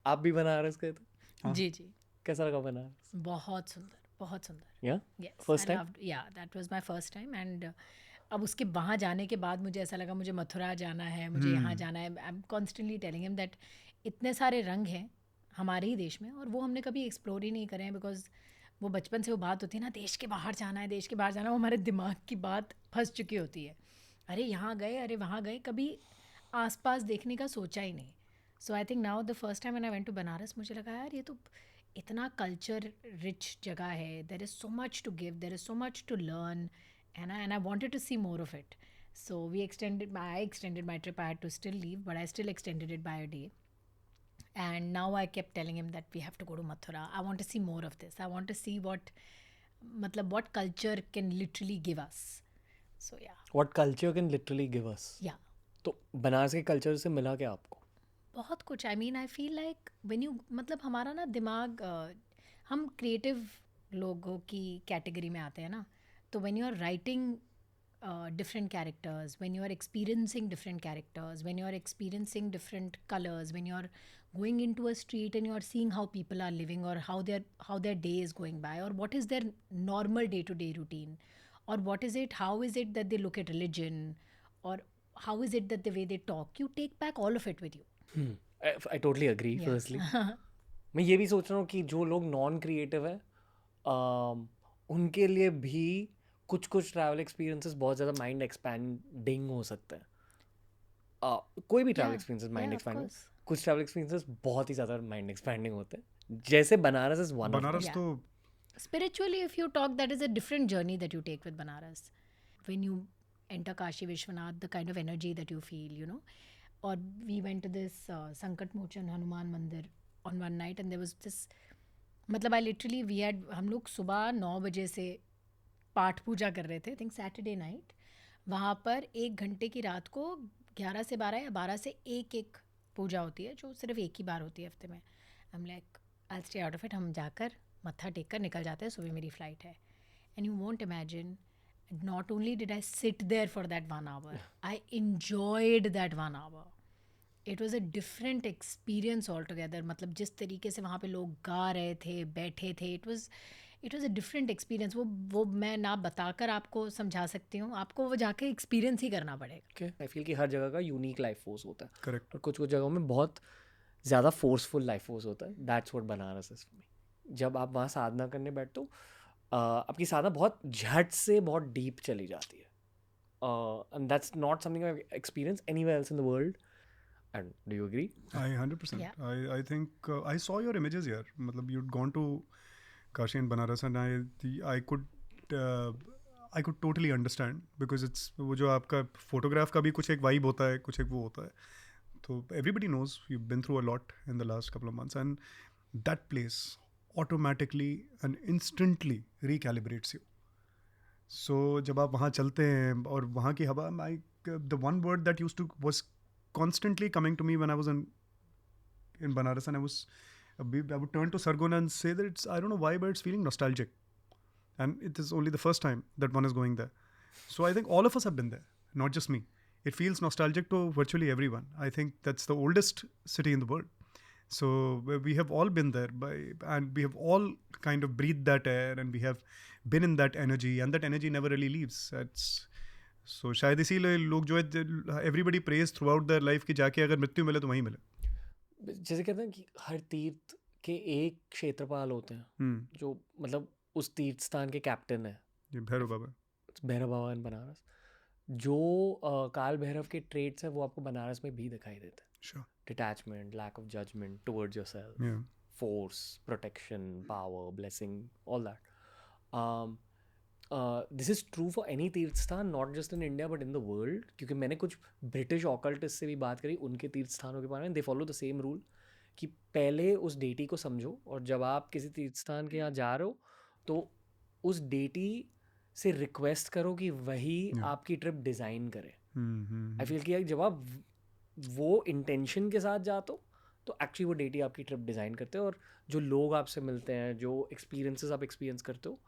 आप भी बनारस गए थे? हाँ। जी जी, कैसा लगा बनारस? बहुत सुंदर, बहुत सुंदर। या यस, आई फर्स्ट टाइम? लव्ड, या that was my first time. And अब उसके वहाँ जाने के बाद मुझे ऐसा लगा मुझे मथुरा जाना है, मुझे यहाँ जाना है। I am constantly telling him that इतने सारे रंग हैं हमारे ही देश में और वो हमने कभी एक्सप्लोर ही नहीं करे हैं, बिकॉज वो बचपन से वो बात होती है ना, देश के बाहर जाना है, देश के बाहर जाना है, वो हमारे दिमाग की बात फंस चुकी होती है। अरे यहाँ गए, अरे वहाँ गए, कभी आसपास देखने का सोचा ही नहीं। So I think now the first time when I went to Banaras, मुझे लगा यार ये तो इतना कल्चर रिच जगह है, there is so much to give, there is so much to learn, and I wanted to see more of it. So I extended my trip. I had to still leave, but I still extended it by a day. And now I kept telling him that we have to go to Mathura. I want to see more of this. I want to see what culture can literally give us. So yeah, what culture can literally give us? yeah. तो बनारस के culture से मिला क्या आपको? बहुत कुछ, I mean I feel like when you, मतलब हमारा ना दिमाग, हम क्रिएटिव लोगों की कैटेगरी में आते हैं ना, तो when you are writing different characters, when you are experiencing different characters, when you are experiencing different colors, when you are going into a street and you are seeing how people are living, or how their day is going by, or what is their normal day to day routine, or how is it that they look at religion, or how is it that the way they talk, you take back all of it with you. I totally agree. Yeah. Firstly मैं ये भी सोच रहा हूँ कि जो लोग non creative है उनके लिए भी कुछ कुछ ट्रैवल एक्सपीरियंसेस बहुत ज़्यादा माइंड एक्सपैंडिंग हो सकते हैं। कोई भी travel Yeah, experiences yeah, mind of expanding, course. कुछ ट्रैवल एक्सपीरियंसेस बहुत ही ज़्यादा माइंड एक्सपैंडिंग होते हैं, जैसे Banaras is one of Banaras Yeah. तो Spiritually, if you talk, that is a different journey that you take with Banaras. When you enter Kashi Vishwanath, the kind of energy that you feel, you know. Or we went to this Sankat Mochan Hanuman Mandir on one night, and there was this. मतलब I literally we had, हम लोग सुबह 9 बजे से पाठ पूजा कर रहे थे, आई थिंक सैटरडे नाइट। वहाँ पर 1 घंटे की रात को 11 से 12 या 12 से एक पूजा होती है, जो सिर्फ एक ही बार होती है हफ्ते में। I am like I stay out of it, हम जाकर मत्था टेक कर निकल जाते हैं, सुबह मेरी फ़्लाइट है। And you want imagine, not only did I sit there for that 1 hour, I enjoyed that 1 hour. It was a different experience altogether. मतलब जिस तरीके से वहाँ पे लोग गा रहे थे, बैठे थे, it was a different experience. वो मैं ना बताकर आपको समझा सकती हूँ, आपको वो जाके एक्सपीरियंस ही करना पड़ेगा। आई फील कि हर जगह का यूनिक लाइफ फोर्स होता है करेक्ट। और कुछ कुछ जगहों में बहुत ज़्यादा फोर्सफुल लाइफ फोर्स होता है। That's what Banaras is for me. जब आप वहाँ साधना करने बैठते हो आपकी साधना बहुत झट से बहुत डीप चली जाती है, and that's not something I experience anywhere else in the world. And do you agree? I 100%. Yeah. I think I saw your images here. मतलब you'd gone to Kashi and Banaras and uh, I could totally understand because it's वो जो आपका photograph का भी कुछ एक vibe होता है, कुछ एक वो होता है। तो everybody knows you've been through a lot in the last couple of months and that place automatically and instantly recalibrates you. So जब आप वहाँ चलते हैं और वहाँ की हवा, the one word that was constantly coming to me when I was in Banaras, and I would turn to Sargon and say that I don't know why, but it's feeling nostalgic, and it is only the first time that one is going there. So I think all of us have been there, not just me. It feels nostalgic to virtually everyone. I think that's the oldest city in the world. So we have all been there, and we have all kind of breathed that air, and we have been in that energy, and that energy never really leaves. So शायद इसीलिए लोग जो है everybody prays throughout their life कि जाके अगर मृत्यु मिले तो वहीं मिले. जैसे कहते हैं कि हर तीर्थ के एक क्षेत्रपाल होते हैं जो मतलब उस तीर्थ स्थान के कैप्टन है। ये भैरव बाबा. भैरव बाबा इन बनारस, जो काल भैरव के ट्रेड्स हैं वो आपको बनारस में भी दिखाई देते हैं। Sure. Detachment, lack of judgement towards yourself, Yeah. force, protection, power, blessing, all that. This is true for any तीर्थस्थान, not just in India but in the world. क्योंकि मैंने कुछ ब्रिटिश ऑकल्टिस्ट से भी बात करी उनके तीर्थस्थानों के बारे में। They follow the same rule कि पहले उस डेटी को समझो, और जब आप किसी तीर्थस्थान के यहाँ जा रहे हो तो उस डेटी से रिक्वेस्ट करो कि वही आपकी ट्रिप डिज़ाइन करे। आई फील कि जब आप वो इंटेंशन के साथ जाते हो तो एक्चुअली वो डेटी आपकी ट्रिप डिज़ाइन करते हो, और जो लोग आपसे मिलते हैं, जो एक्सपीरियंसेस आप एक्सपीरियंस करते हो,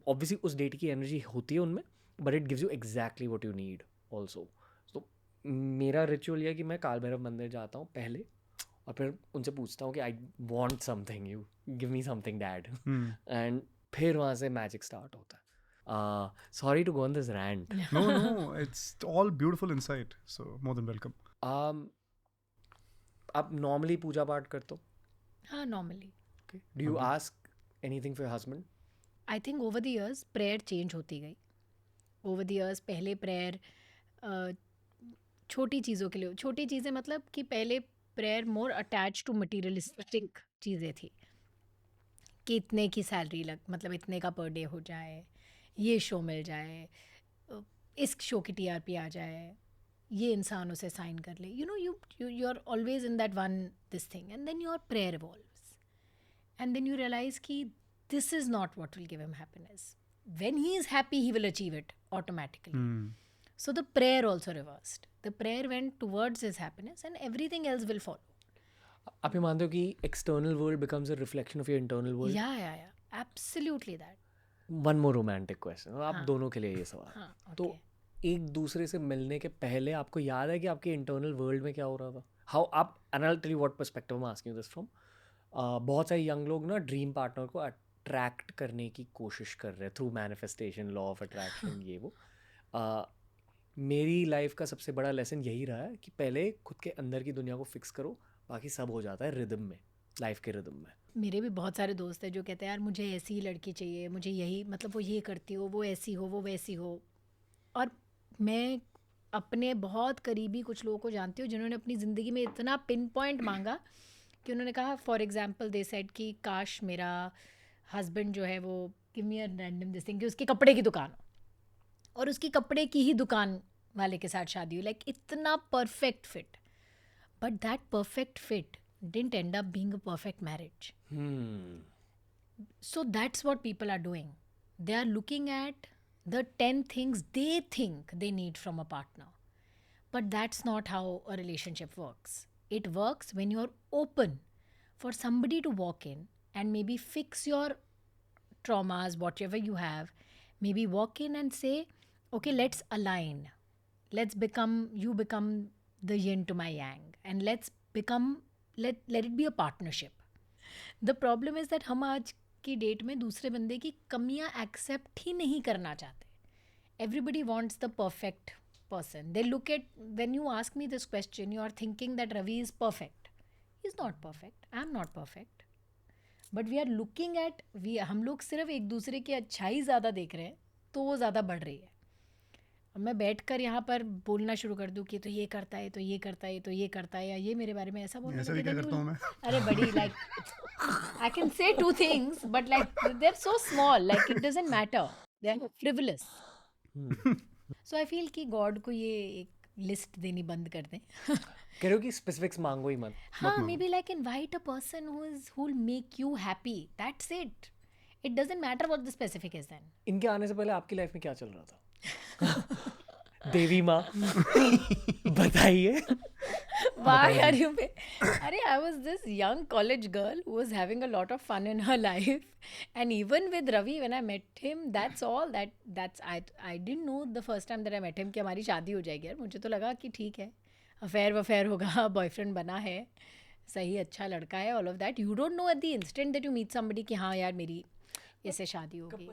ऑब्वियसली उस डेटी की एनर्जी होती है उनमें, but it gives you exactly what you need also. तो मेरा रिचुअल ये है कि मैं काल भैरव मंदिर जाता हूँ पहले, और फिर उनसे पूछता हूँ कि I want something, you give me something dad, and फिर वहाँ से मैजिक स्टार्ट होता है. Sorry to go on this rant. No, it's all beautiful insight. So more than welcome. आप नॉर्मली पूजा पाठ करते हो? हाँ, normally. Do you ask anything for your husband? I think over the years prayer change होती गई. Over the years पहले prayer छोटी चीज़ों के लिए, छोटी चीज़ें मतलब कि पहले prayer more attached to materialistic चीज़ें थी कि इतने की सैलरी मतलब इतने का पर डे हो जाए, ये शो मिल जाए, इस शो की टीआरपी आ जाए, ये इंसान उसे साइन कर ले. You are always in that one this thing, and then your prayer evolves, and then you realise कि this is not what will give him happiness. When he is happy he will achieve it automatically. So the prayer also reversed. The prayer went towards his happiness and everything else will follow. आप ये मानते हो कि external world becomes a reflection of your internal world? Yeah. Absolutely that. One more romantic question. आप दोनों के लिए ये सवाल. हाँ, okay. तो एक दूसरे से मिलने के पहले आपको याद है कि आपके इंटरनल वर्ल्ड में क्या हो रहा था? How आप, and I'll tell you what perspective I'm asking this from. बहुत सारे यंग लोग ना ड्रीम पार्टनर को अट्रैक्ट करने की कोशिश कर रहे हैं through manifestation, law of attraction, ये वो. मेरी लाइफ का सबसे बड़ा लेसन यही रहा है कि पहले खुद के अंदर की दुनिया को फिक्स करो, बाकी सब हो जाता है रिदम में, लाइफ के रिदम में. मेरे भी बहुत सारे दोस्त हैं जो कहते हैं यार मुझे ऐसी ही लड़की चाहिए, मुझे यही, मतलब वो ये करती हो, वो ऐसी हो, वो वैसी हो. और मैं अपने बहुत करीबी कुछ लोगों को जानती हूँ जिन्होंने अपनी ज़िंदगी में इतना पिन पॉइंट मांगा कि उन्होंने कहा, फॉर एग्जाम्पल दे सेड कि काश मेरा हस्बैंड जो है वो give me a random this thing कि उसकी कपड़े की दुकान हो और उसकी कपड़े की ही दुकान वाले के साथ शादी हुई. लाइक इतना perfect fit, but that perfect fit didn't end up being a perfect marriage. So that's what people are doing. They are looking at the 10 things they think they need from a partner. But that's not how a relationship works. It works when you're open for somebody to walk in and maybe fix your traumas, whatever you have. Maybe walk in and say, okay, let's align. You become the yin to my yang. And let it be a partnership. The problem is that हम आज की date में दूसरे बंदे की कमियां accept ही नहीं करना चाहते. Everybody wants the perfect person. They look at, when you ask me this question, you are thinking that Ravi is perfect. He is not perfect. I am not perfect. But we are looking at, हम लोग सिर्फ एक दूसरे की अच्छाई ज़्यादा देख रहे हैं तो वो ज़्यादा बढ़ रही है. अब मैं बैठकर यहाँ पर बोलना शुरू कर दूँ कि तो ये करता है, तो ये करता है, तो ये करता है, या ये मेरे बारे में ऐसा बोलना, ऐसा भी क्या करता हूँ मैं? अरे बड़ी, like I can say 2 things but like they are so small, like it doesn't matter, they are frivolous. So I feel कि गॉड को ये एक लिस्ट देनी बंद कर दें. कह रहे हो कि स्पेसिफिक्स मांगो ही मत. हाँ, maybe like invite a person who will make you happy, that's it. It doesn't matter what the specific is then. इनके आने से पहले आपकी लाइफ में क्या चल रहा था? देवी माँ बताइए. Why are you? Arey, I was this young college girl who was having a lot of fun in her life, and even with Ravi, when I met him, that's all. I didn't know the first time that I met him कि हमारी शादी हो जाएगी. यार मुझे तो लगा कि ठीक है, अफेयर होगा, बॉयफ्रेंड बना है, सही अच्छा लड़का है, all of that. You don't know at the instant that you meet somebody कि हाँ यार मेरी इससे शादी होगी.